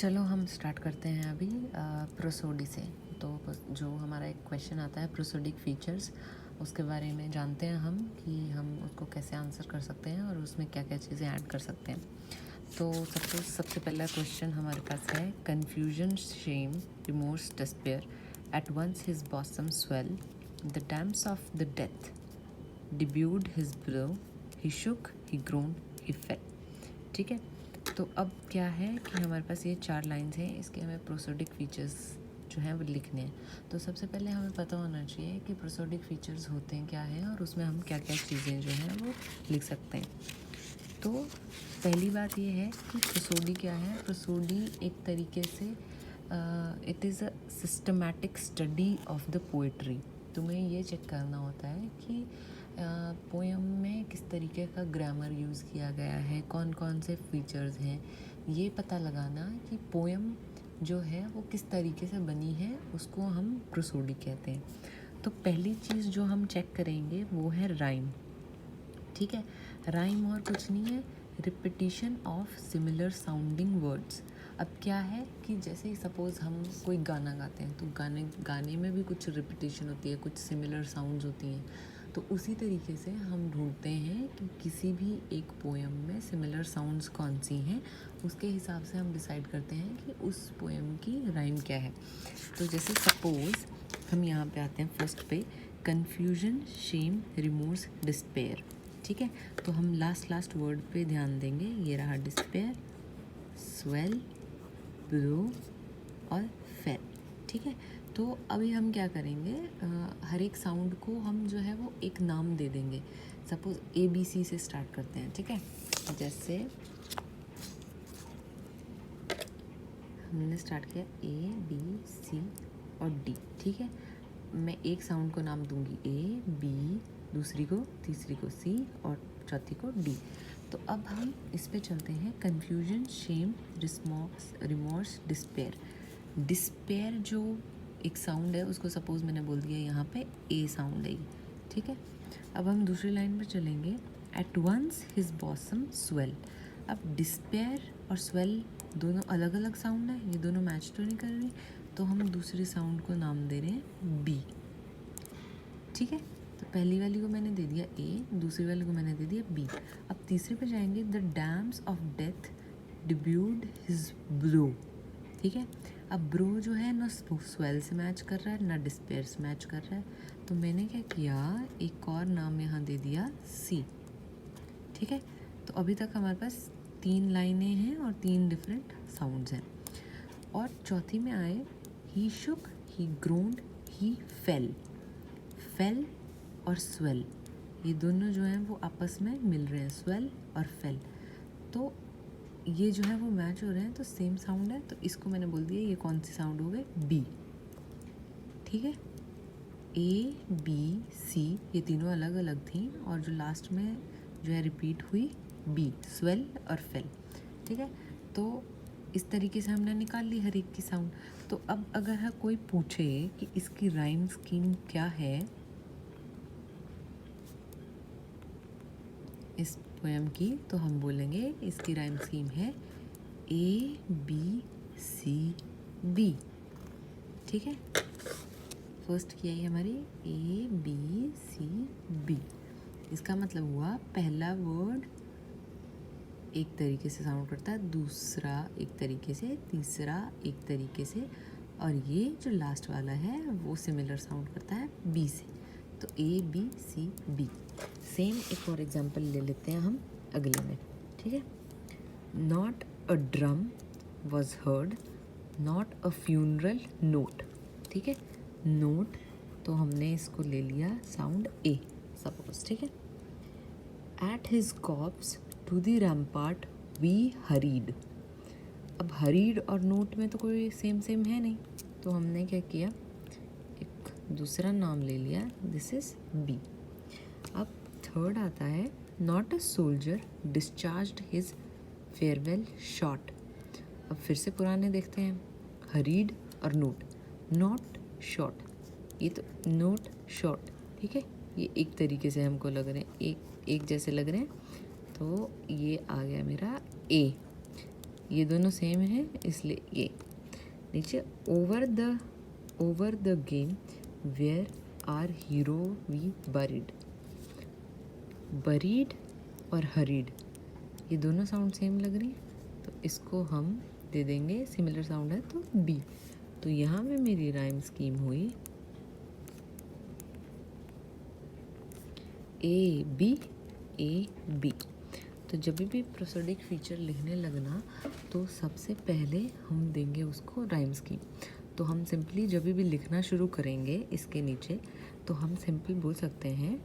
चलो हम स्टार्ट करते हैं अभी प्रोसोडी से। तो जो हमारा एक क्वेश्चन आता है प्रोसोडिक फीचर्स, उसके बारे में जानते हैं हम कि हम उसको कैसे आंसर कर सकते हैं और उसमें क्या क्या चीज़ें ऐड कर सकते हैं। तो सबसे पहला क्वेश्चन हमारे पास है confusion, shame, remorse, despair, at once his bosom swell, the damps of the death bedewed his brow, he shook, he groaned, he fell. ठीक है, तो अब क्या है कि हमारे पास ये 4 लाइन्स हैं, इसके हमें प्रोसोडिक फीचर्स जो हैं वो लिखने हैं। तो सबसे पहले हमें पता होना चाहिए कि प्रोसोडिक फीचर्स होते हैं क्या हैं और उसमें हम क्या क्या चीज़ें जो हैं वो लिख सकते हैं। तो पहली बात ये है कि प्रोसोडी क्या है। प्रोसोडी एक तरीके से it is a systematic study of the poetry. तुम्हें ये चेक करना होता है कि पोएम में किस तरीके का ग्रामर यूज़ किया गया है, कौन कौन से फीचर्स हैं, ये पता लगाना कि पोएम जो है वो किस तरीके से बनी है, उसको हम प्रोसोडी कहते हैं। तो पहली चीज़ जो हम चेक करेंगे वो है राइम। ठीक है, राइम और कुछ नहीं है, repetition of similar sounding words. अब क्या है कि जैसे सपोज़ हम कोई गाना गाते हैं तो गाने में भी कुछ रिपीटिशन होती है, कुछ सिमिलर साउंड्स होती हैं। तो उसी तरीके से हम ढूंढते हैं कि किसी भी एक पोएम में सिमिलर साउंड्स कौन सी हैं, उसके हिसाब से हम डिसाइड करते हैं कि उस पोएम की राइम क्या है। तो जैसे सपोज़ हम यहाँ पे आते हैं फर्स्ट पे, कन्फ्यूजन, शेम, रिमोर्स, डिस्पेयर। ठीक है, तो हम लास्ट वर्ड पे ध्यान देंगे। ये रहा डिस्पेयर, स्वेल, ब्लो और फेल। ठीक है, तो अभी हम क्या करेंगे, हर एक साउंड को हम जो है वो एक नाम दे देंगे। सपोज ABC से स्टार्ट करते हैं। ठीक है, जैसे हमने स्टार्ट किया ABC और D। ठीक है, मैं एक साउंड को नाम दूंगी A, B, दूसरी को, तीसरी को C और चौथी को D। तो अब हम इस पे चलते हैं, confusion, shame, remorse, despair. Despair जो एक साउंड है उसको सपोज़ मैंने बोल दिया यहाँ पे A साउंड है। ठीक है, अब हम दूसरी लाइन पर चलेंगे, at once his bosom swell. अब डिस्पेयर और स्वेल दोनों अलग अलग साउंड है, ये दोनों मैच तो नहीं कर रही, तो हम दूसरी साउंड को नाम दे रहे हैं B। ठीक है, तो पहली वाली को मैंने दे दिया A, दूसरी वाली को मैंने दे दिया B। अब तीसरे पे जाएंगे, the damps of death bedewed his brow. ठीक है, अब ब्रो जो है ना स्वेल से मैच कर रहा है ना डिस्पेयर से मैच कर रहा है, तो मैंने क्या किया, एक और नाम यहाँ दे दिया C। ठीक है, तो अभी तक हमारे पास 3 लाइनें हैं और 3 डिफरेंट साउंड्स हैं। और चौथी में आए, ही शुक, ही ग्रोन्ड, ही फेल। फेल और स्वेल ये दोनों जो हैं वो आपस में मिल रहे हैं, स्वेल और फेल। तो ये जो है वो मैच हो रहे हैं, तो सेम साउंड है, तो इसको मैंने बोल दिया ये कौन सी साउंड हो गए, B। ठीक है, ABC ये तीनों अलग अलग थी और जो लास्ट में जो है रिपीट हुई B, स्वेल और फेल। ठीक है, तो इस तरीके से हमने निकाल ली हर एक की साउंड। तो अब अगर कोई पूछे कि इसकी राइम स्कीम क्या है इस पोएम की, तो हम बोलेंगे इसकी राइम स्कीम है ABCB। ठीक है, फर्स्ट की आई हमारी ABCB। इसका मतलब हुआ पहला वर्ड एक तरीके से साउंड करता है, दूसरा एक तरीके से, तीसरा एक तरीके से, और ये जो लास्ट वाला है वो सिमिलर साउंड करता है B से। तो ABCB। सेम एक और एग्जांपल ले लेते हैं हम अगले में। ठीक है, not a drum was heard, not a funeral note. ठीक है, नोट तो हमने इसको ले लिया साउंड A सपोज। ठीक है, at his corpse to the rampart we hurried. अब हरीड और नोट में तो कोई सेम है नहीं, तो हमने क्या किया, एक दूसरा नाम ले लिया, दिस इज B। अब थर्ड आता है, not a soldier discharged his farewell shot. अब फिर से पुराने देखते हैं, हरीड और नोट, नॉट शॉट, ये तो नोट शॉट। ठीक है, ये एक तरीके से हमको लग रहे हैं, एक जैसे लग रहे हैं, तो ये आ गया मेरा A। ये दोनों सेम है इसलिए ये। नीचे over the game where our hero we buried. Buried और हरीड ये दोनों साउंड सेम लग रही है, तो इसको हम दे देंगे, सिमिलर साउंड है तो बी। तो यहाँ पे मेरी राइम स्कीम हुई ए बी। तो जब भी प्रोसोडिक फीचर लिखने लगना तो सबसे पहले हम देंगे उसको राइम स्कीम। तो हम सिंपली जब भी लिखना शुरू करेंगे इसके नीचे, तो हम सिंपल बोल सकते हैं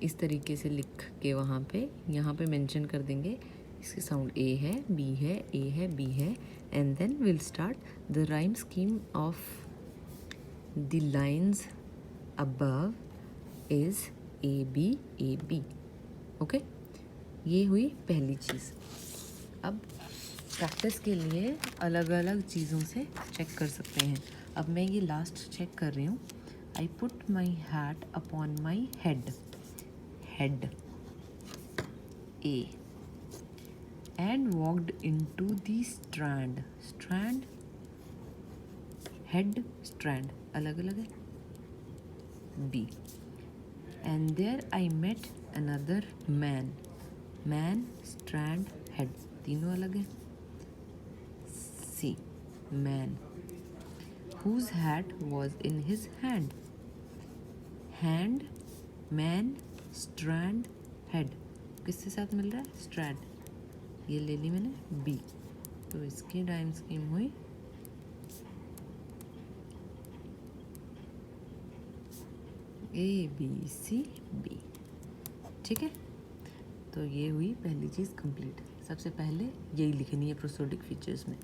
इस तरीके से लिख के यहाँ पे मेंशन कर देंगे इसके साउंड ए है, बी है, ए है, बी है, and then will start the rhyme scheme of the lines above is A B. Okay, ये हुई पहली चीज़। अब प्रैक्टिस के लिए अलग अलग चीज़ों से चेक कर सकते हैं। अब मैं ये लास्ट चेक कर रही हूँ। I put my hat upon my head A and walked into the Strand head Strand अलग अलग है B. And there I met another man Strand head तीनों अलग है C. Man whose hat was in his hand man Strand head किसके साथ मिल रहा है स्ट्रैंड, ये ले ली मैंने बी। तो इसकी राइम स्कीम हुई ABCB। ठीक है, तो ये हुई पहली चीज़ कंप्लीट। सबसे पहले यही लिखनी है प्रोसोडिक फीचर्स में।